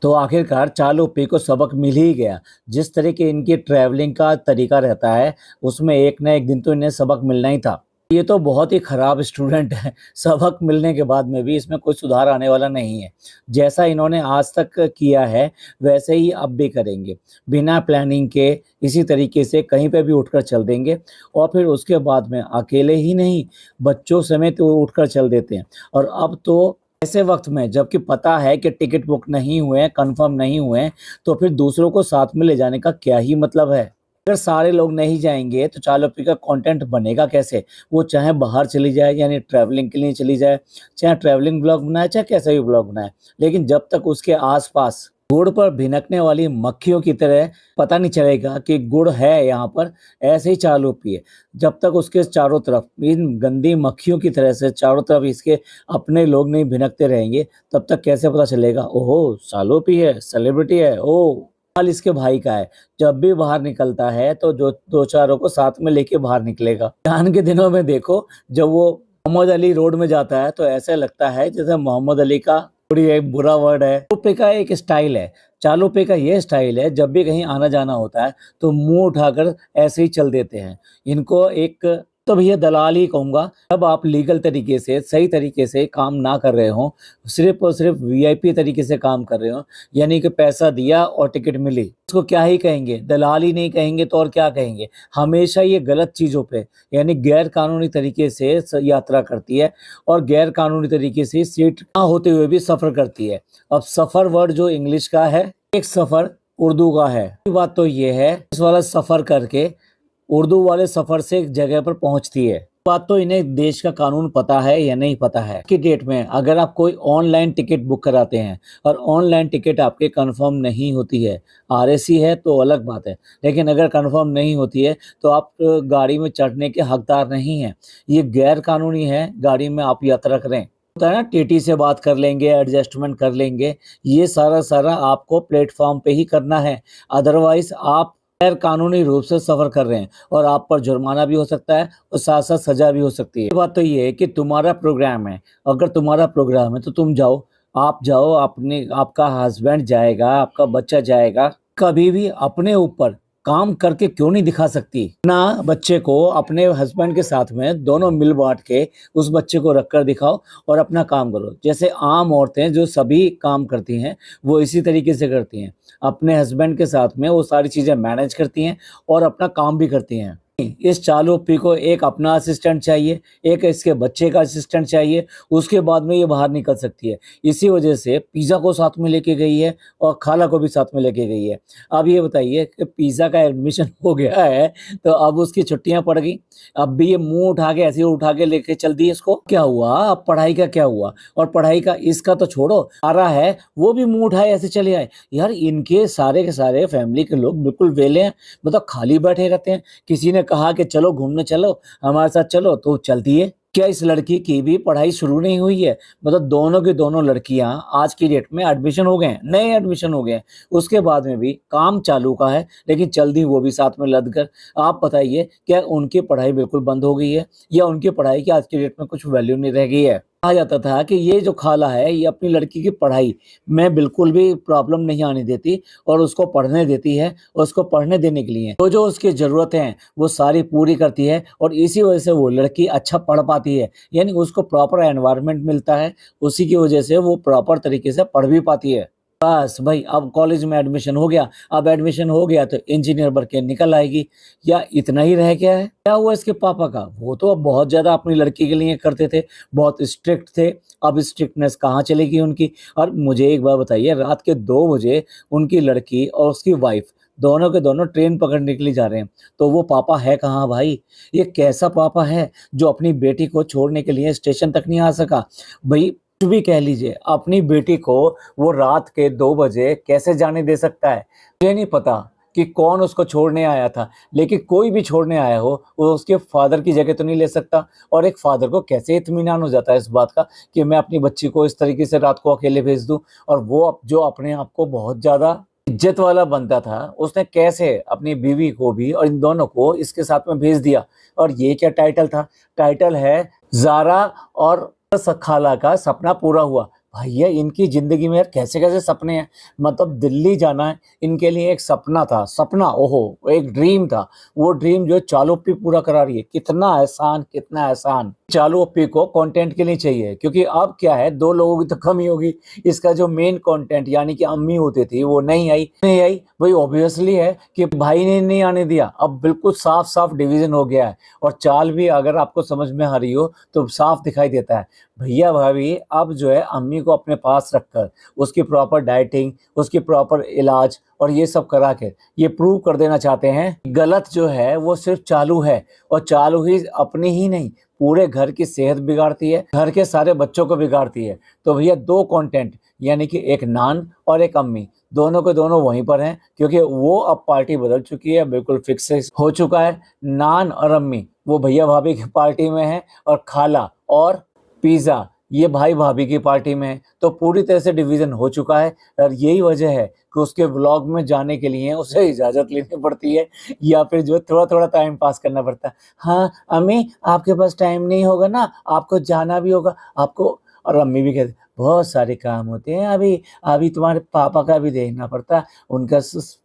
तो आखिरकार चालुप्पी को सबक मिल ही गया। जिस तरह के इनकी ट्रैवलिंग का तरीका रहता है, उसमें एक ना एक दिन तो इन्हें सबक मिलना ही था। ये तो बहुत ही खराब स्टूडेंट है। सबक मिलने के बाद में भी इसमें कोई सुधार आने वाला नहीं है। जैसा इन्होंने आज तक किया है, वैसे ही अब भी करेंगे। बिना प्लानिंग के इसी तरीके से कहीं पे भी उठकर चल देंगे और फिर उसके बाद में अकेले ही नहीं, बच्चों समेत वो उठकर चल देते हैं। और अब तो ऐसे वक़्त में जबकि पता है कि टिकट बुक नहीं हुए हैं, कन्फर्म नहीं हुए हैं, तो फिर दूसरों को साथ में ले जाने का क्या ही मतलब है? अगर सारे लोग नहीं जाएँगे तो चालुप्पी का कंटेंट बनेगा कैसे? वो चाहे बाहर चली जाए यानी ट्रैवलिंग के लिए चली जाए, चाहे ट्रैवलिंग ब्लॉग बनाए, चाहे कैसा भी ब्लॉग बनाए। लेकिन जब तक उसके आस-पास गुड़ पर भिनकने वाली मक्खियों की तरह पता नहीं चलेगा कि गुड़ है यहाँ पर, ऐसे ही चालुप्पी है। जब तक उसके चारों तरफ इन गंदी मक्खियों की तरह से चारों तरफ इसके अपने लोग नहीं भिनकते रहेंगे, तब तक कैसे पता चलेगा, ओहो! चालुप्पी है, सेलिब्रिटी है, ओह! हाल इसके भाई का है। जब भी बाहर निकलता है तो जो 2-4 को साथ में लेके बाहर निकलेगा। रमज़ान के दिनों में देखो, जब वो मोहम्मद अली रोड में जाता है तो ऐसा लगता है जैसे मोहम्मद अली का थोड़ी एक बुरा वर्ड है। चालुप्पी का एक स्टाइल है। चालुप्पी का ये स्टाइल है, जब भी कहीं आना-जाना होता है तो मुँह उठाकर ऐसे ही चल देते हैं। इनको एक तो भैया दलाल ही कहूँगा। जब आप लीगल तरीके से, सही तरीके से काम ना कर रहे हों, सिर्फ़ और सिर्फ़ वीआईपी तरीके से काम कर रहे हों, यानी कि पैसा दिया और टिकट मिली, उसको क्या ही कहेंगे? दलाल ही नहीं कहेंगे तो और क्या कहेंगे? हमेशा ये गलत चीज़ों पे यानी गैर कानूनी तरीके से यात्रा करती है और गैर कानूनी तरीके से सीट ना होते हुए भी सफ़र करती है। अब सफ़र वर्ड जो इंग्लिश का है, एक सफ़र उर्दू का है। बात तो ये है, इस वाला सफ़र करके उर्दू वाले सफ़र से एक जगह पर पहुँचती है। बात तो इन्हें देश का कानून पता है या नहीं पता है। आज की डेट में अगर आप कोई ऑनलाइन टिकट बुक कराते हैं और ऑनलाइन टिकट आपके कंफर्म नहीं होती है, आरएसी है तो अलग बात है, लेकिन अगर कंफर्म नहीं होती है तो आप गाड़ी में चढ़ने के हकदार नहीं हैं। ये गैर कानूनी है, गाड़ी में आप यात्रा करें। होता है ना, टीटी से बात कर लेंगे, एडजस्टमेंट कर लेंगे, ये सारा आपको प्लेटफ़ॉर्म पे ही करना है। अदरवाइज़ आप गैर कानूनी रूप से सफ़र कर रहे हैं और आप पर जुर्माना भी हो सकता है और साथ-साथ सज़ा भी हो सकती है। ये बात तो ये है कि तुम्हारा प्रोग्राम है, अगर तुम्हारा प्रोग्राम है तो तुम जाओ, आप जाओ, अपने आपका हस्बैंड जाएगा, आपका बच्चा जाएगा, कभी भी अपने ऊपर काम करके क्यों नहीं दिखा सकती? ना बच्चे को अपने हस्बैंड के साथ में दोनों मिल बाँट के उस बच्चे को रख कर दिखाओ और अपना काम करो। जैसे आम औरतें जो सभी काम करती हैं, वो इसी तरीके से करती हैं। अपने हस्बैंड के साथ में वो सारी चीज़ें मैनेज करती हैं और अपना काम भी करती हैं। इस चालुप्पी को एक अपना असिस्टेंट चाहिए, एक इसके बच्चे का असिस्टेंट चाहिए, उसके बाद में ये बाहर निकल सकती है। इसी वजह से पिज़्ज़ा को साथ में लेके गई है और खाला को भी साथ में लेके गई है। अब ये बताइए कि पिज़्ज़ा का एडमिशन हो गया है, तो अब उसकी छुट्टियाँ पड़ गई। अब भी ये मुँह उठा के ऐसे ही उठा के लेके चल दी इसको। क्या हुआ? अब पढ़ाई का क्या हुआ? और पढ़ाई का इसका तो छोड़ो, सारा है, वो भी मुँह उठाए ऐसे चले आए। यार इनके सारे के सारे फैमिली के लोग बिल्कुल वेले हैं, मतलब खाली बैठे रहते हैं। किसी ने कहा कि चलो घूमने चलो, हमारे साथ चलो, तो चलती है। क्या इस लड़की की भी पढ़ाई शुरू नहीं हुई है? मतलब दोनों की दोनों लड़कियां आज की डेट में एडमिशन हो गए हैं, नए एडमिशन हो गए हैं, उसके बाद में भी काम चालू का है, लेकिन चल दी वो भी साथ में लद कर। आप बताइए, क्या उनकी पढ़ाई बिल्कुल बंद हो गई है या उनकी पढ़ाई की आज की डेट में कुछ वैल्यू नहीं रह गई है? कहा जाता था कि ये जो खाला है, ये अपनी लड़की की पढ़ाई में बिल्कुल भी प्रॉब्लम नहीं आने देती और उसको पढ़ने देती है, और उसको पढ़ने देने के लिए जो उसकी ज़रूरतें हैं, वो सारी पूरी करती है और इसी वजह से वो लड़की अच्छा पढ़ पाती है। यानी उसको प्रॉपर एनवायरनमेंट मिलता है, उसी की वजह से वो प्रॉपर तरीके से पढ़ भी पाती है। बस भई, अब कॉलेज में एडमिशन हो गया, अब एडमिशन हो गया तो इंजीनियर बन के निकल आएगी, या इतना ही रह गया है? क्या हुआ इसके पापा का? वो तो अब बहुत ज़्यादा अपनी लड़की के लिए करते थे, बहुत स्ट्रिक्ट थे, अब स्ट्रिक्टनेस कहाँ चली गई उनकी? और मुझे एक बात बताइए, रात के 2 बजे उनकी लड़की और उसकी वाइफ़ दोनों के दोनों ट्रेन पकड़ने के लिए जा रहे हैं, तो वो पापा है कहाँ भाई? ये कैसा पापा है जो अपनी बेटी को छोड़ने के लिए स्टेशन तक नहीं आ सका? भई कुछ भी कह लीजिए, अपनी बेटी को वो रात के 2 बजे कैसे जाने दे सकता है? मुझे नहीं पता कि कौन उसको छोड़ने आया था, लेकिन कोई भी छोड़ने आया हो, वो उसके फ़ादर की जगह तो नहीं ले सकता। और एक फ़ादर को कैसे इत्मीनान हो जाता है इस बात का कि मैं अपनी बच्ची को इस तरीके से रात को अकेले भेज दूँ, और वो जो अपने आप को बहुत ज़्यादा इज़्ज़त वाला बनता था, उसने कैसे अपनी बीवी को भी और इन दोनों को इसके साथ में भेज दिया। और ये क्या टाइटल था? टाइटल है ज़ारा और खाला का सपना पूरा हुआ। भैया इनकी ज़िंदगी में यार कैसे-कैसे सपने हैं। मतलब दिल्ली जाना है, इनके लिए एक सपना था, सपना ओहो! एक ड्रीम था। वो ड्रीम जो है चालू अप्पी पूरा करा रही है। कितना एहसान, कितना एहसान। चालू अप्पी को कंटेंट के लिए चाहिए क्योंकि अब क्या है 2 लोगों की तो कमी होगी। इसका जो मेन कंटेंट यानी कि अम्मी होती थी वो नहीं आई, वही ऑब्वियसली है कि भाई ने नहीं आने दिया। अब बिल्कुल साफ-साफ डिवीज़न हो गया है और चाल भी अगर आपको समझ में आ रही हो तो साफ दिखाई देता है। भैया-भाभी अब जो है अम्मी को अपने पास रखकर उसकी प्रॉपर डाइटिंग, उसकी प्रॉपर इलाज और ये सब करा के ये प्रूव कर देना चाहते हैं, गलत जो है वो सिर्फ़ चालू है और चालू ही अपनी ही नहीं, पूरे घर की सेहत बिगाड़ती है, घर के सारे बच्चों को बिगाड़ती है। तो भैया 2 कंटेंट यानी कि एक नान और एक अम्मी, दोनों के दोनों वहीं पर हैं क्योंकि वो अब पार्टी बदल चुकी है, बिल्कुल फिक्स हो चुका है। नान और अम्मी वो भैया-भाभी की पार्टी में हैं और खाला और पिज़्ज़ा ये भाई-भाभी की पार्टी में है। तो पूरी तरह से डिवीज़न हो चुका है और यही वजह है कि उसके व्लॉग में जाने के लिए उसे इजाज़त लेनी पड़ती है या फिर जो है थोड़ा-थोड़ा टाइम पास करना पड़ता है। हाँ, अम्मी आपके पास टाइम नहीं होगा ना, आपको जाना भी होगा, आपको और अम्मी भी कहती बहुत सारे काम होते हैं अभी तुम्हारे पापा का भी देखना पड़ता है, उनका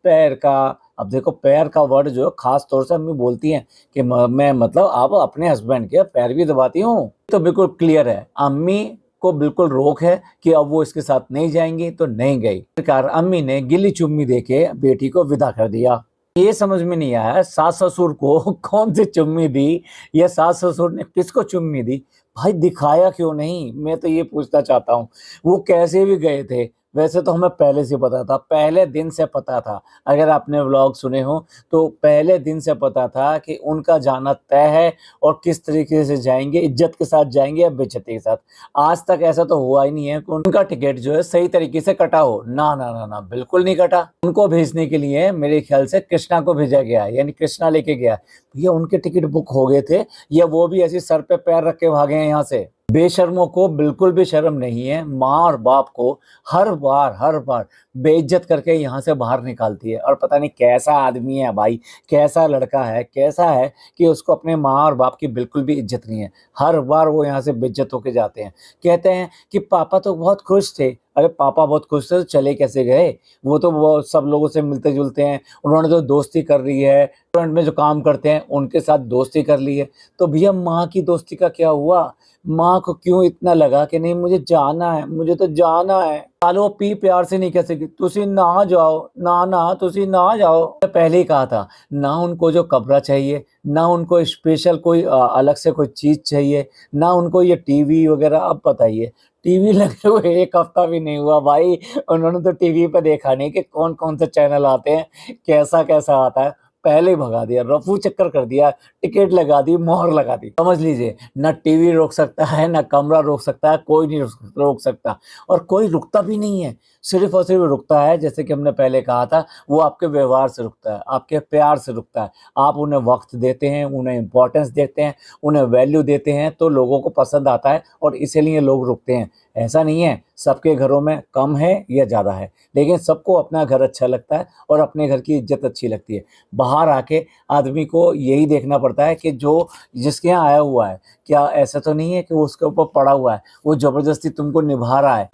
पैर का अब देखो पैर का वर्ड जो है ख़ास तौर से अम्मी बोलती हैं कि मैं मतलब आप अपने हस्बैंड के पैर भी दबाती हूँ। तो बिल्कुल क्लियर है, अम्मी को बिल्कुल रोक है कि अब वो इसके साथ नहीं जाएँगी तो नहीं गई। आखिरकार अम्मी ने गिल्ली-चुम्मी देके बेटी को विदा कर दिया। ये समझ में नहीं आया सास-ससुर को कौन सी चुम्मी दी या सास-ससुर ने किसको चुम्मी दी? भाई दिखाया क्यों नहीं? मैं तो ये पूछना चाहता हूँ। वो कैसे भी गए थे? वैसे तो हमें पहले से पता था, पहले दिन से पता था। अगर आपने व्लॉग सुने हो तो पहले दिन से पता था कि उनका जाना तय है और किस तरीके से जाएँगे, इज़्ज़त के साथ जाएँगे या बेइज़्ज़ती के साथ। आज तक ऐसा तो हुआ ही नहीं है कि उनका टिकट जो है सही तरीके से कटा हो। ना, बिल्कुल नहीं कटा। उनको भेजने के लिए मेरे ख्याल से कृष्णा को भेजा गया है, यानी कृष्णा लेके गया है। भैया उनके टिकट बुक हो गए थे या वो भी ऐसे सर पे पैर रख के भागे हैं यहाँ से? बेशर्मों को बिल्कुल भी शर्म नहीं है, माँ और बाप को हर बार बेइज़्ज़त करके यहाँ से बाहर निकालती है और पता नहीं कैसा आदमी है भाई, कैसा लड़का है, कैसा है कि उसको अपने माँ और बाप की बिल्कुल भी इज़्ज़त नहीं है। हर बार वो यहाँ से बेइज़्ज़त होके जाते हैं। कहते हैं कि पापा तो बहुत खुश थे। अरे पापा बहुत खुश थे तो चले कैसे गए? वो सब लोगों से मिलते-जुलते हैं, उन्होंने तो दोस्ती कर ली है, रेस्टोरेंट में जो काम करते हैं उनके साथ दोस्ती कर ली है। तो भैया माँ की दोस्ती का क्या हुआ? माँ को क्यों इतना लगा कि नहीं मुझे जाना है, मुझे तो जाना है। चलो पी प्यार से नहीं कह सकती, तुसी ना जाओ, ना तुसी ना जाओ। मैं पहले ही कहा था, ना उनको जो कपड़ा चाहिए, ना उनको स्पेशल कोई अलग से कोई चीज़ चाहिए, ना उनको ये टीवी वगैरह अब बताइए, टीवी लगे हुए 1 हफ्ता भी नहीं हुआ भाई, उन्होंने तो टीवी पे देखा नहीं कि कौन-कौन से चैनल आते हैं, कैसा-कैसा आता है। पहले ही भगा दिया, रफू चक्कर कर दिया, टिकट लगा दी, मोहर लगा दी। समझ लीजिए, ना टीवी रोक सकता है, ना कमरा रोक सकता है, कोई नहीं रोक सकता और कोई रुकता भी नहीं है। सिर्फ़ और सिर्फ़ रुकता है जैसे कि हमने पहले कहा था, वो आपके व्यवहार से रुकता है, आपके प्यार से रुकता है। आप उन्हें वक़्त देते हैं, उन्हें इम्पोर्टेंस देते हैं, उन्हें वैल्यू देते हैं, तो लोगों को पसंद आता है और इसीलिए लोग रुकते हैं। ऐसा नहीं है, सबके घरों में कम है या ज़्यादा है, लेकिन सबको अपना घर अच्छा लगता है और अपने घर की इज़्ज़त अच्छी लगती है। बाहर आके आदमी को यही देखना पड़ता है कि जो जिसके यहाँ आया हुआ है, क्या ऐसा तो नहीं है कि वो उसके ऊपर पड़ा हुआ है, वो ज़बरदस्ती तुमको निभा रहा है।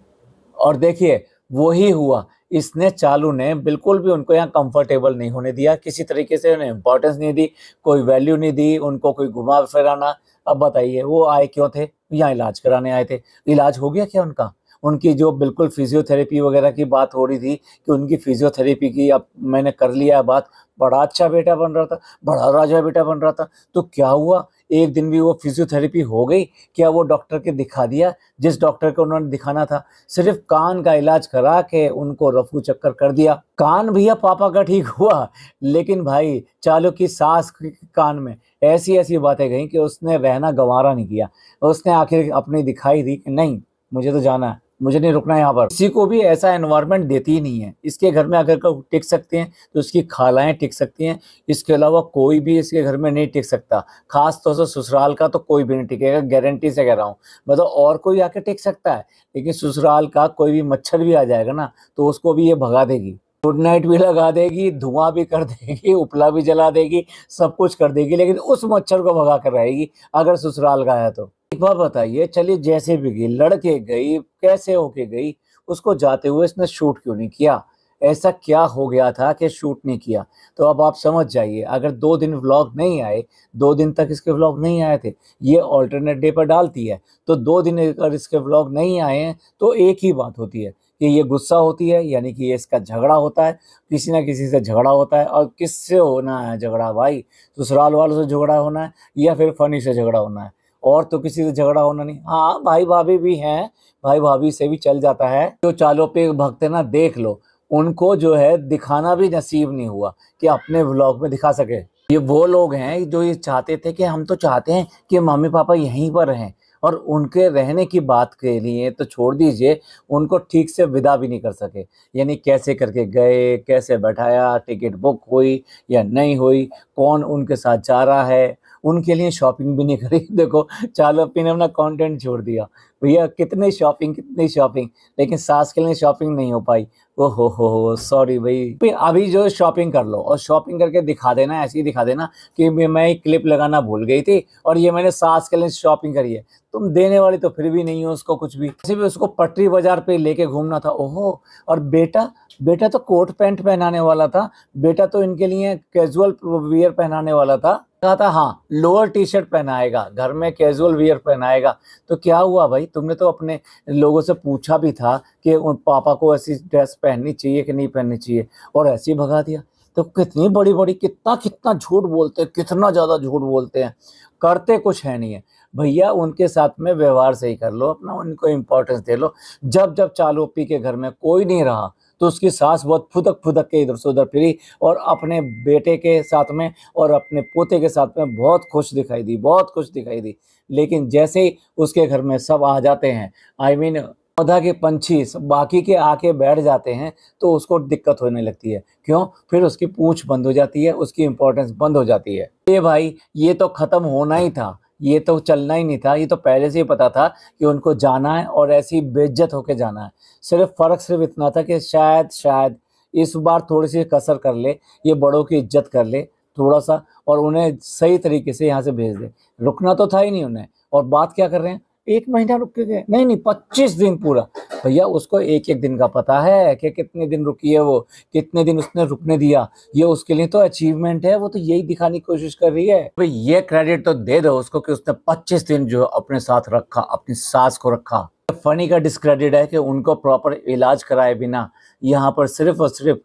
और देखिए, वो ही हुआ। इसने चालू ने बिल्कुल भी उनको यहाँ कंफर्टेबल नहीं होने दिया, किसी तरीके से उन्हें इम्पोर्टेंस नहीं दी, कोई वैल्यू नहीं दी, उनको कोई घुमा-फिराना। अब बताइए वो आए क्यों थे? यहाँ इलाज कराने आए थे। इलाज हो गया क्या उनका? उनकी जो बिल्कुल फिज़ियोथेरेपी वगैरह की बात हो रही थी कि उनकी फिज़ियोथेरेपी की अब मैंने कर लिया है बात, बड़ा अच्छा बेटा बन रहा था, बड़ा राजा बेटा बन रहा था। तो क्या हुआ? एक दिन भी वो फिज़ियोथेरेपी हो गई? क्या वो डॉक्टर के दिखा दिया, जिस डॉक्टर को उन्होंने दिखाना था? सिर्फ़ कान का इलाज करा के उनको रफू चक्कर कर दिया। कान भैया पापा का ठीक हुआ, लेकिन भाई चालू की सास के कान में ऐसी-ऐसी बातें कहीं कि उसने रहना गँवारा नहीं किया। उसने आखिर अपनी दिखाई दी कि नहीं, मुझे तो जाना है, मुझे नहीं रुकना यहाँ पर। किसी को भी ऐसा एनवायरनमेंट देती ही नहीं है। इसके घर में अगर कोई टिक सकते हैं, तो उसकी खालाएँ टिक सकती हैं, इसके अलावा कोई भी इसके घर में नहीं टिक सकता। ख़ास तौर से ससुराल का तो कोई भी नहीं टिकेगा, गारंटी से कह रहा हूँ। मतलब और कोई आके टिक सकता है, लेकिन ससुराल का कोई भी मच्छर भी आ जाएगा ना, तो उसको भी ये भगा देगी। गुड नाइट भी लगा देगी, धुआँ भी कर देगी, उपला भी जला देगी, सब कुछ कर देगी, लेकिन उस मच्छर को भगा कर रहेगी, अगर ससुराल का है तो। बात बताइए, चलिए जैसे भी गई, लड़के गई, कैसे होके गई, उसको जाते हुए इसने शूट क्यों नहीं किया? ऐसा क्या हो गया था कि शूट नहीं किया? तो अब आप समझ जाइए, अगर 2 दिन व्लॉग नहीं आए, 2 दिन तक इसके व्लॉग नहीं आए थे, ये अल्टरनेट डे पर डालती है, तो 2 दिन अगर इसके व्लॉग नहीं आए हैं, तो एक ही बात होती है कि ये गुस्सा होती है, यानी कि ये इसका झगड़ा होता है, किसी न किसी से झगड़ा होता है। और किससे होना है झगड़ा भाई? ससुराल वालों से झगड़ा होना है या फिर फनी से झगड़ा होना है? और तो किसी से झगड़ा होना नहीं। हाँ, भाई-भाभी भी हैं, भाई-भाभी से भी चल जाता है। जो चालों पे भक्त है ना, देख लो, उनको जो है दिखाना भी नसीब नहीं हुआ कि अपने व्लॉग में दिखा सके। ये वो लोग हैं जो ये चाहते थे कि हम तो चाहते हैं कि मम्मी-पापा यहीं पर रहें, और उनके रहने की बात के लिए तो छोड़ दीजिए, उनको ठीक से विदा भी नहीं कर सके। यानी कैसे करके गए, कैसे बैठाया, टिकट बुक हुई या नहीं हुई, कौन उनके साथ जा रहा है, उनके लिए शॉपिंग भी नहीं करी। देखो, चालुप्पी ने अपना कंटेंट छोड़ दिया। भैया कितनी शॉपिंग, लेकिन सास के लिए शॉपिंग नहीं हो पाई। ओहो हो! सॉरी भई। फिर अभी जो शॉपिंग कर लो और शॉपिंग करके दिखा देना, ऐसे ही दिखा देना कि मैं एक क्लिप लगाना भूल गई थी और ये मैंने सास के लिए शॉपिंग करी है। तुम देने वाली तो फिर भी नहीं हो उसको कुछ भी। वैसे भी उसको पटरी बाज़ार पे लेके घूमना था। ओहो! और बेटा तो कोट पैंट पहनाने वाला था। बेटा तो इनके लिए कैजुअल वियर पहनाने वाला था। कहा था हाँ, लोअर टी-शर्ट पहनाएगा, घर में कैजुअल वियर पहनाएगा। तो क्या हुआ भाई? तुमने तो अपने लोगों से पूछा भी था कि उन पापा को ऐसी ड्रेस पहननी चाहिए कि नहीं पहननी चाहिए, और ऐसे ही भगा दिया। तो कितनी बड़ी-बड़ी, कितना झूठ बोलते हैं, कितना ज़्यादा झूठ बोलते हैं, करते कुछ है नहीं है। भैया उनके साथ में व्यवहार सही कर लो अपना, उनको इम्पोर्टेंस दे लो। जब चालू-ओप्पी के घर में कोई नहीं रहा, तो उसकी सास बहुत फुदक-फुदक के इधर से उधर फिरी और अपने बेटे के साथ में और अपने पोते के साथ में बहुत खुश दिखाई दी, बहुत खुश दिखाई दी। लेकिन जैसे ही उसके घर में सब आ जाते हैं, आई मीन पौधा के पंछी बाकी के आके बैठ जाते हैं, तो उसको दिक्कत होने लगती है। क्यों? फिर उसकी पूँछ बंद हो जाती है, उसकी इम्पोर्टेंस बंद हो जाती है। ये भाई, ये तो ख़त्म होना ही था, ये तो चलना ही नहीं था, ये तो पहले से ही पता था कि उनको जाना है और ऐसे ही बेइज्जत होके जाना है। फ़र्क सिर्फ़ इतना था कि शायद इस बार थोड़ी-सी कसर कर ले, ये बड़ों की इज़्ज़त कर ले थोड़ा-सा और उन्हें सही तरीके से यहाँ से भेज दे। रुकना तो था ही नहीं उन्हें, और बात क्या कर रहे हैं? 1 महीना रुक के गए, नहीं 25 दिन पूरा। भैया उसको 1-1 दिन का पता है कि कितने दिन रुकी है वो, कितने दिन उसने रुकने दिया। ये उसके लिए तो अचीवमेंट है, वो तो यही दिखाने की कोशिश कर रही है। भई ये क्रेडिट तो दे दो उसको कि उसने 25 दिन जो अपने साथ रखा, अपनी सास को रखा। फनी का डिस्क्रेडिट है कि उनको प्रॉपर इलाज कराए बिना यहाँ पर सिर्फ़ और सिर्फ़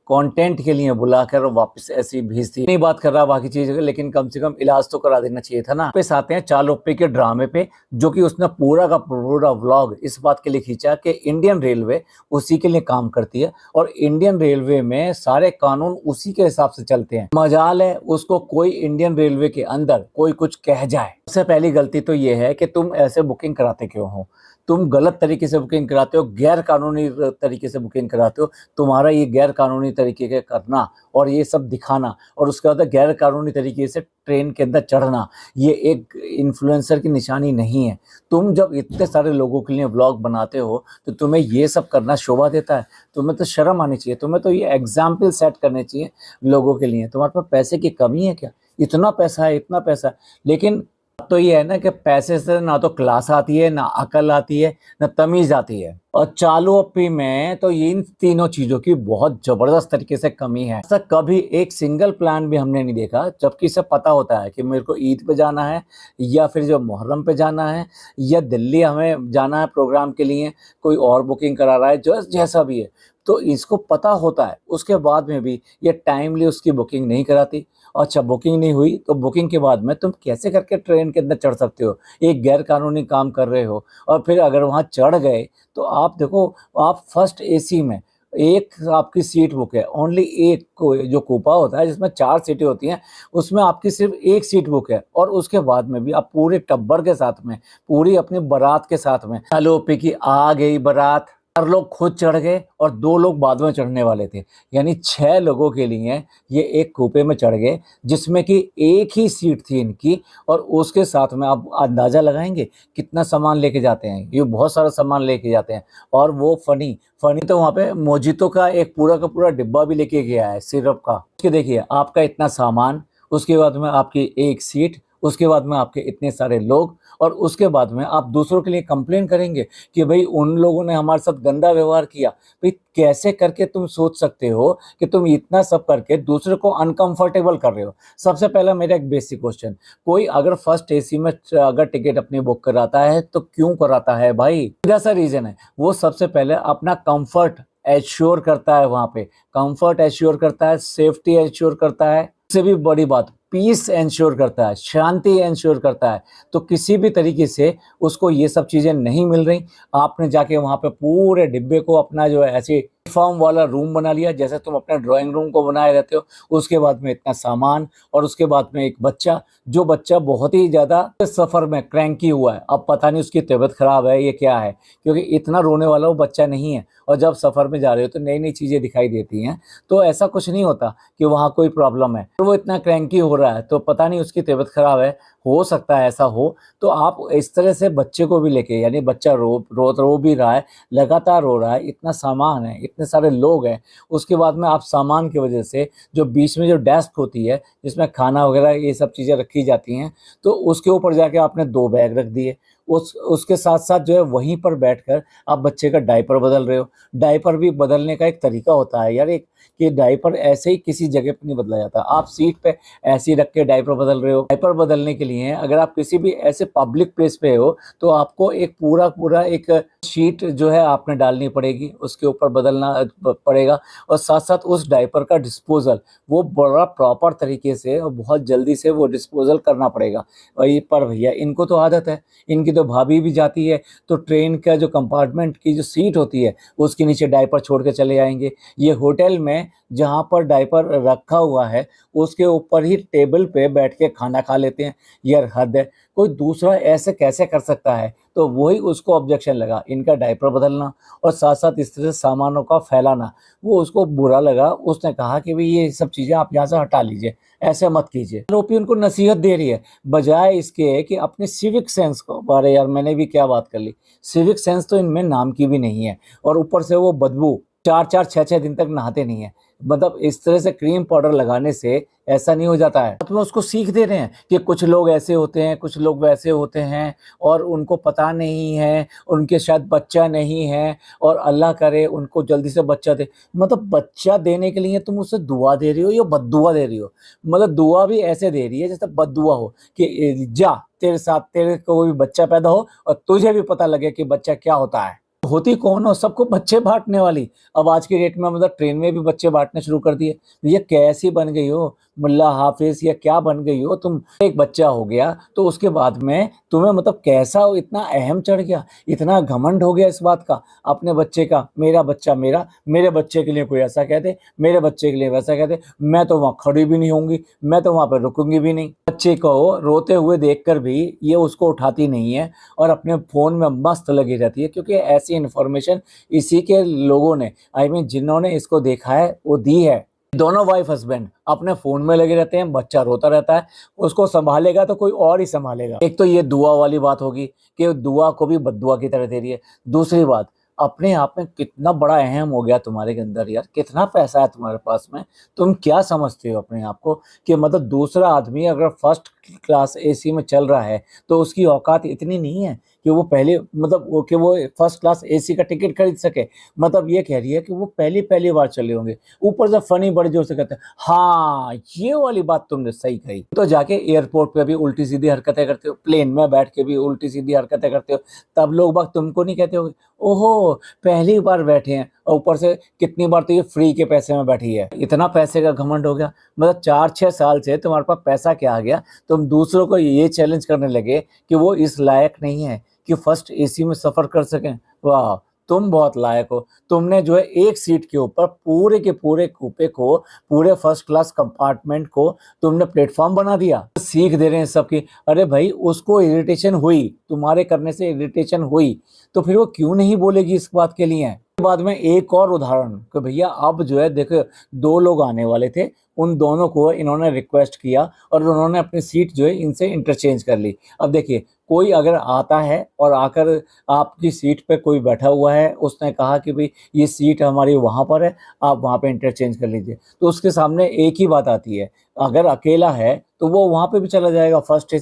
कंटेंट के लिए बुलाकर वापस ऐसे ही भेज दी। नहीं बात कर रहा बाकी चीज़ों की, लेकिन कम से कम इलाज तो करा देना चाहिए था ना। वापस आते हैं चालुप्पी के ड्रामे पे, जो कि उसने पूरा का पूरा व्लॉग इस बात के लिए खींचा कि इंडियन रेलवे उसी के लिए काम करती है और इंडियन रेलवे में सारे कानून उसी के हिसाब से चलते हैं। मजाल है उसको कोई इंडियन रेलवे के अंदर कोई कुछ कह जाए। सबसे पहली गलती तो ये है कि तुम ऐसे बुकिंग कराते क्यों हो? तुम गलत तरीके से बुकिंग कराते हो, गैर कानूनी तरीके से बुकिंग कराते हो। तुम्हारा ये गैर कानूनी तरीके के करना और ये सब दिखाना और उसके बाद गैर कानूनी तरीके से ट्रेन के अंदर चढ़ना, ये एक इन्फ्लुएंसर की निशानी नहीं है। तुम जब इतने सारे लोगों के लिए व्लॉग बनाते हो, तो तुम्हें ये सब करना शोभा देता है? तुम्हें तो शर्म आनी चाहिए, तुम्हें तो ये एग्ज़ाम्पल सेट करने चाहिए लोगों के लिए। तुम्हारे पास पैसे की कमी है क्या? इतना पैसा है, इतना पैसा है, लेकिन तो ये है ना कि पैसे से ना तो क्लास आती है, ना अकल आती है, ना तमीज़ आती है। और चालुप्पी में तो इन तीनों चीज़ों की बहुत ज़बरदस्त तरीके से कमी है। ऐसा कभी एक सिंगल प्लान भी हमने नहीं देखा, जबकि इसे पता होता है कि मेरे को ईद पे जाना है या फिर जो मुहर्रम पे जाना है या दिल्ली हमें जाना है प्रोग्राम के लिए, कोई और बुकिंग करा रहा है, जो जैसा भी है। तो इसको पता होता है, उसके बाद में भी ये टाइमली उसकी बुकिंग नहीं कराती। अच्छा, बुकिंग नहीं हुई तो बुकिंग के बाद में तुम कैसे करके ट्रेन के अंदर चढ़ सकते हो? एक गैर कानूनी काम कर रहे हो और फिर अगर वहाँ चढ़ गए तो आप देखो, आप फर्स्ट एसी में एक आपकी सीट बुक है, ओनली एक को जो कूपा होता है जिसमें 4 सीटें होती हैं, उसमें आपकी सिर्फ़ 1 सीट बुक है और उसके बाद में भी आप पूरे टब्बर के साथ में, पूरी अपनी बारात के साथ में, चालुप्पी की आ गई बारात। 4 लोग खुद चढ़ गए और 2 लोग बाद में चढ़ने वाले थे। यानी 6 लोगों के लिए ये एक कूपे में चढ़ गए, जिसमें कि एक ही सीट थी इनकी, और उसके साथ में आप अंदाज़ा लगाएँगे कितना सामान लेके जाते हैं। ये बहुत सारा सामान लेके जाते हैं। और वो फ़नी तो वहाँ पे मोजितो का एक पूरा का पूरा डिब्बा भी लेके गया है सिरप का। उसके देखिए आपका इतना सामान, उसके बाद में आपकी एक सीट, उसके बाद में आपके इतने सारे लोग और उसके बाद में आप दूसरों के लिए कंप्लेन करेंगे कि भाई उन लोगों ने हमारे साथ गंदा व्यवहार किया। भाई कैसे करके तुम सोच सकते हो कि तुम इतना सब करके दूसरे को अनकंफर्टेबल कर रहे हो? सबसे पहला मेरा एक बेसिक क्वेश्चन, कोई अगर फर्स्ट एसी में अगर टिकट अपनी बुक कराता है तो क्यों कराता है भाई? सीधा सा रीजन है, वो सबसे पहले अपना कंफर्ट एश्योर करता है, वहां पे कंफर्ट एश्योर करता है, सेफ्टी एश्योर करता है, उससे भी बड़ी बात पीस एंश्योर करता है, शांति एंश्योर करता है। तो किसी भी तरीके से उसको ये सब चीजें नहीं मिल रही, आपने जाके वहां पे पूरे डिब्बे को अपना जो है ऐसे फॉर्म वाला रूम बना लिया, जैसे तुम अपने ड्राइंग रूम को बनाए रहते हो। उसके बाद में इतना सामान, और उसके बाद में एक बच्चा, जो बच्चा बहुत ही ज्यादा सफर में क्रैंकी हुआ है। अब पता नहीं उसकी तबीयत खराब है, ये क्या है, क्योंकि इतना रोने वाला वो बच्चा नहीं है। और जब सफर में जा रहे हो तो नई नई चीजें दिखाई देती हैं, तो ऐसा कुछ नहीं होता कि वहाँ कोई प्रॉब्लम है। तो वो इतना क्रैंकी हो रहा है तो पता नहीं उसकी तबीयत खराब है, हो सकता है ऐसा हो। तो आप इस तरह से बच्चे को भी लेके, यानी बच्चा रो भी रहा है, लगातार रो रहा है, इतना सामान है, इतने सारे लोग हैं। उसके बाद में आप सामान की वजह से जो बीच में जो डेस्क होती है जिसमें खाना वगैरह ये सब चीज़ें रखी जाती हैं, तो उसके ऊपर जाके आपने 2 बैग रख दिए। उसके साथ साथ जो है वहीं पर बैठकर आप बच्चे का डायपर बदल रहे हो। डायपर भी बदलने का एक तरीका होता है यार, एक कि डायपर ऐसे ही किसी जगह पर नहीं बदला जाता। आप सीट पे ऐसे ही रख के डायपर बदल रहे हो। डायपर बदलने के लिए अगर आप किसी भी ऐसे पब्लिक प्लेस पे हो तो आपको एक पूरा एक शीट जो है आपने डालनी पड़ेगी, उसके ऊपर बदलना पड़ेगा। और साथ साथ उस डायपर का डिस्पोजल वो बड़ा प्रॉपर तरीके से और बहुत जल्दी से वो डिस्पोजल करना पड़ेगा। और ये पर भैया इनको तो आदत है, इनकी तो भाभी भी जाती है तो ट्रेन का जो कंपार्टमेंट की जो सीट होती है उसके नीचे डायपर छोड़ के चले आएंगे। ये होटल में जहाँ पर डायपर रखा हुआ है उसके ऊपर ही टेबल पे बैठ के खाना खा लेते हैं। यार हद है, कोई दूसरा ऐसे कैसे कर सकता है? तो वही उसको ऑब्जेक्शन लगा, इनका डायपर बदलना और साथ साथ इस तरह से सामानों का फैलाना, वो उसको बुरा लगा। उसने कहा कि भाई ये सब चीज़ें आप यहाँ से हटा लीजिए, ऐसे मत कीजिए। आरोपी उनको नसीहत दे रही है बजाय इसके कि अपने सिविक सेंस को, अरे यार मैंने भी क्या बात कर ली, सिविक सेंस तो इनमें नाम की भी नहीं है। और ऊपर से वो बदबू 4-4 6-6 दिन तक नहाते नहीं है। मतलब इस तरह से क्रीम पाउडर लगाने से ऐसा नहीं हो जाता है। तो उसको सीख दे रहे हैं कि कुछ लोग ऐसे होते हैं, कुछ लोग वैसे होते हैं और उनको पता नहीं है, उनके शायद बच्चा नहीं है और अल्लाह करे उनको जल्दी से बच्चा दे। मतलब बच्चा देने के लिए तुम उससे दुआ दे रही हो या बद्दुआ दे रही हो? मतलब दुआ भी ऐसे दे रही है जैसे बद्दुआ हो कि जा तेरे साथ तेरे को भी बच्चा पैदा हो और तुझे भी पता लगे कि बच्चा क्या होता है। होती कौन हो? सबको बच्चे बांटने वाली। अब आज की डेट में मतलब ट्रेन में भी बच्चे बांटने शुरू कर दिए। ये कैसी बन गई हो मुल्ला हाफिज, या क्या बन गई हो तुम? एक बच्चा हो गया तो उसके बाद में तुम्हें मतलब कैसा इतना अहम चढ़ गया, इतना घमंड हो गया इस बात का अपने बच्चे का, मेरा बच्चा मेरा, मेरे बच्चे के लिए कोई ऐसा कह दे, मेरे बच्चे के लिए वैसा कह दे, मैं तो वहाँ खड़ी भी नहीं होंगी, मैं तो वहाँ पर रुकूंगी भी नहीं। बच्चे को रोते हुए देखकर भी ये उसको उठाती नहीं है और अपने फोन में मस्त लगी रहती है, क्योंकि ऐसी इन्फॉर्मेशन इसी के लोगों ने, आई मीन जिन्होंने इसको देखा है वो दी है। दोनों वाइफ हस्बैंड अपने फोन में लगे रहते हैं, बच्चा रोता रहता है, उसको संभालेगा तो कोई और ही संभालेगा। एक तो ये दुआ वाली बात होगी कि दुआ को भी बद्दुआ की तरह दे रही है। दूसरी बात, अपने आप में कितना बड़ा अहम हो गया तुम्हारे के अंदर यार, कितना पैसा है तुम्हारे पास में, तुम क्या समझते हो अपने आप को कि मतलब दूसरा आदमी अगर फर्स्ट क्लास एसी में चल रहा है तो उसकी औकात इतनी नहीं है कि वो पहले मतलब वो फर्स्ट क्लास एसी का टिकट खरीद सके। मतलब ये कह रही है कि वो पहली बार चले होंगे। ऊपर से फनी बड़े जोर से कहते हैं हाँ ये वाली बात तुमने सही कही। तो जाके एयरपोर्ट पे भी उल्टी सीधी हरकतें करते हो, प्लेन में बैठ के भी उल्टी सीधी हरकतें करते हो, तब लोग बाग तुमको नहीं कहते हो ओहो पहली बार बैठे हैं, और ऊपर से कितनी बार तो ये फ्री के पैसे में बैठी है। इतना पैसे का घमंड हो गया। मतलब 4-6 साल से तुम्हारे पास पैसा क्या आ गया, तुम दूसरों को ये चैलेंज करने लगे कि वो इस लायक नहीं है कि फर्स्ट एसी में सफर कर सकें। वाह तुम बहुत लायक हो। तुमने जो है एक सीट के ऊपर पूरे के पूरे कूपे को, पूरे फर्स्ट क्लास कंपार्टमेंट को तुमने प्लेटफॉर्म बना दिया। सीख दे रहे हैं सबकी। अरे भाई उसको इरिटेशन हुई, तुम्हारे करने से इरिटेशन हुई, तो फिर वो क्यों नहीं बोलेगी इस बात के लिए? बाद में एक और उदाहरण कि भैया अब जो है देखो 2 लोग आने वाले थे, उन दोनों को इन्होंने रिक्वेस्ट किया और उन्होंने अपनी सीट जो है इनसे इंटरचेंज कर ली। अब देखिए कोई अगर आता है और आकर आपकी सीट पे कोई बैठा हुआ है, उसने कहा कि भाई ये सीट हमारी वहाँ पर है, आप वहाँ पे इंटरचेंज कर लीजिए, तो उसके सामने एक ही बात आती है, अगर अकेला है तो वो वहाँ पे भी चला जाएगा, फर्स्ट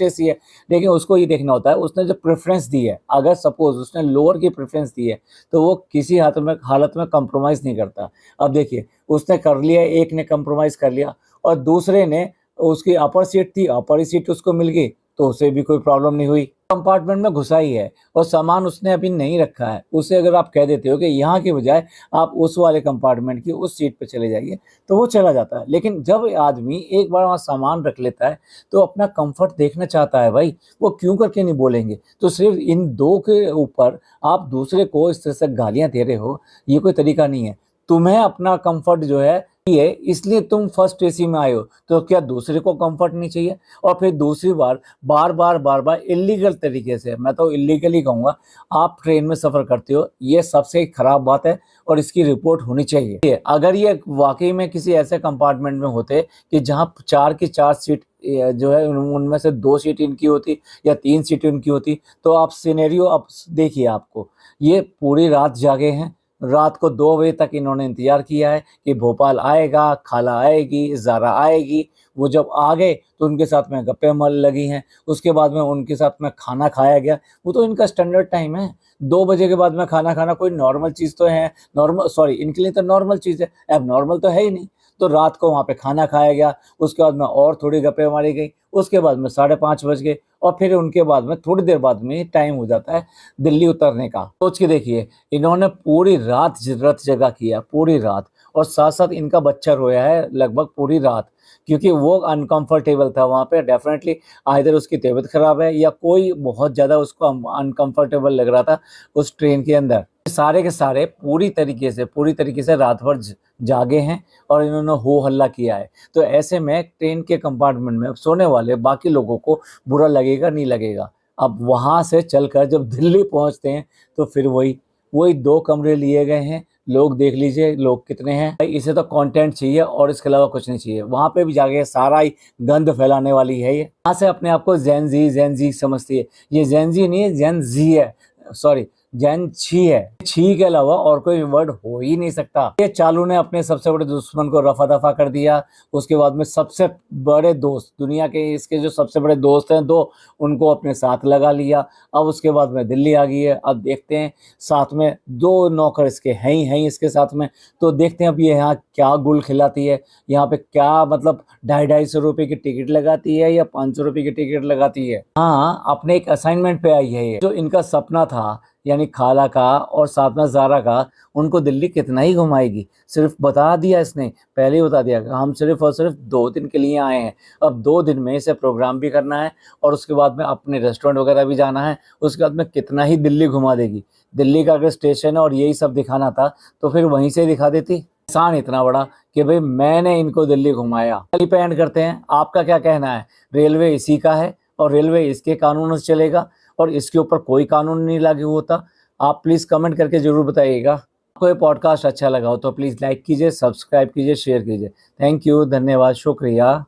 एसी है। लेकिन उसको ये देखना होता है उसने जो प्रेफ़रेंस दी है, अगर सपोज़ उसने लोअर की प्रेफ़रेंस दी है, तो वो किसी हालत में कॉम्प्रोमाइज़ नहीं करता। अब देखिए, उसने कर लिया, एक ने कॉम्प्रोमाइज़ कर लिया और दूसरे ने, उसकी अपर सीट थी, अपर ही सीट उसको मिल गई, तो उसे भी कोई प्रॉब्लम नहीं हुई। कंपार्टमेंट में घुसा ही है और सामान उसने अभी नहीं रखा है, उसे अगर आप कह देते हो कि यहाँ के बजाय आप उस वाले कंपार्टमेंट की उस सीट पे चले जाइए, तो वो चला जाता है। लेकिन जब आदमी एक बार वहाँ सामान रख लेता है, तो अपना कम्फ़र्ट देखना चाहता है भाई, वो क्यों करके नहीं बोलेंगे? तो सिर्फ़ इन 2 के ऊपर आप दूसरे को इस तरह से गालियाँ दे रहे हो, ये कोई तरीका नहीं है। तुम्हें अपना कम्फ़र्ट जो है ये इसलिए तुम फर्स्ट एसी में आए हो, तो क्या दूसरे को कम्फ़र्ट नहीं चाहिए? और फिर दूसरी बार-बार इल्लीगल तरीके से, मैं तो इल्लीगल ही कहूँगा, आप ट्रेन में सफ़र करते हो, ये सबसे खराब बात है और इसकी रिपोर्ट होनी चाहिए। अगर ये वाक़ई में किसी ऐसे कंपार्टमेंट में होते कि जहाँ 4 की 4 सीट जो है उनमें से 2 सीट इनकी होती या 3 सीटें उनकी होती, तो आप सिनेरियो अब देखिए आपको, ये पूरी रात जागे हैं। रात को 2 बजे तक इन्होंने इंतज़ार किया है कि भोपाल आएगा, खाला आएगी, ज़ारा आएगी। वो जब आ गए तो उनके साथ में गप्पे लगी हैं, उसके बाद में उनके साथ में खाना खाया गया। वो तो इनका स्टैंडर्ड टाइम है, 2 बजे के बाद में खाना खाना कोई नॉर्मल चीज़ तो है, इनके लिए तो नॉर्मल चीज़ है, एबनॉर्मल तो है ही नहीं। तो रात को वहाँ पे खाना खाया गया, उसके बाद में और थोड़ी गप्पे मारी गई, उसके बाद में 5:30 बज गए और फिर उनके बाद में थोड़ी देर बाद में टाइम हो जाता है दिल्ली उतरने का। सोच के देखिए, इन्होंने पूरी रात रत जगा किया, पूरी रात, और साथ-साथ इनका बच्चा रोया है लगभग पूरी रात, क्योंकि वो अनकम्फर्टेबल था वहाँ पे। डेफ़िनेटली आइदर उसकी तबीयत ख़राब है या कोई बहुत ज़्यादा उसको अनकम्फर्टेबल लग रहा था उस ट्रेन के अंदर। सारे के सारे पूरी तरीके से रात भर जागे हैं और इन्होंने हो हल्ला किया है। तो ऐसे में ट्रेन के कंपार्टमेंट में सोने वाले बाकी लोगों को बुरा लगेगा, नहीं लगेगा? अब वहाँ से चलकर जब दिल्ली पहुँचते हैं, तो फिर वही 2 कमरे लिए गए हैं। लोग देख लीजिए लोग कितने हैं। भाई इसे तो कंटेंट चाहिए और इसके अलावा कुछ नहीं चाहिए। वहाँ पे भी जाके सारा ही गंद फैलाने वाली है ये। यहाँ से अपने आप को जेन ज़ी समझती है। ये जेन ज़ी नहीं है, जेन ज़ी है। सॉरी, जैन छी है। छी के अलावा और कोई वर्ड हो ही नहीं सकता। ये चालू ने अपने सबसे बड़े दुश्मन को रफा-दफा कर दिया। उसके बाद में सबसे बड़े दोस्त, दुनिया के इसके जो सबसे बड़े दोस्त हैं 2, उनको अपने साथ लगा लिया। अब उसके बाद में दिल्ली आ गई है। अब देखते हैं, साथ में 2 नौकर इसके हैं ही इसके साथ में। तो देखते हैं अब ये यहाँ क्या गुल खिलाती है। यहाँ पे क्या मतलब ₹250-250 की टिकट लगाती है या ₹500 की टिकट लगाती है। हाँ, अपने एक असाइनमेंट पे आई है ये। जो इनका सपना था, यानी खाला का और साथ में ज़ारा का, उनको दिल्ली कितना ही घुमाएगी। सिर्फ़ बता दिया इसने, पहले ही बता दिया कि हम सिर्फ़ और सिर्फ़ 2 दिन के लिए आए हैं। अब 2 दिन में इसे प्रोग्राम भी करना है और उसके बाद में अपने रेस्टोरेंट वगैरह भी जाना है। उसके बाद में कितना ही दिल्ली घुमा देगी। दिल्ली का अगर स्टेशन है और यही सब दिखाना था, तो फिर वहीं से दिखा देती। एहसान इतना बड़ा कि भई मैंने इनको दिल्ली घुमाया। चलिए पे एंड करते हैं। आपका क्या कहना है? रेलवे इसी का है और रेलवे इसके कानूनों से चलेगा और इसके ऊपर कोई कानून नहीं लागू होता? आप प्लीज़ कमेंट करके ज़रूर बताइएगा। आपको ये पॉडकास्ट अच्छा लगा हो तो प्लीज़ लाइक कीजिए, सब्सक्राइब कीजिए, शेयर कीजिए। थैंक यू, धन्यवाद, शुक्रिया।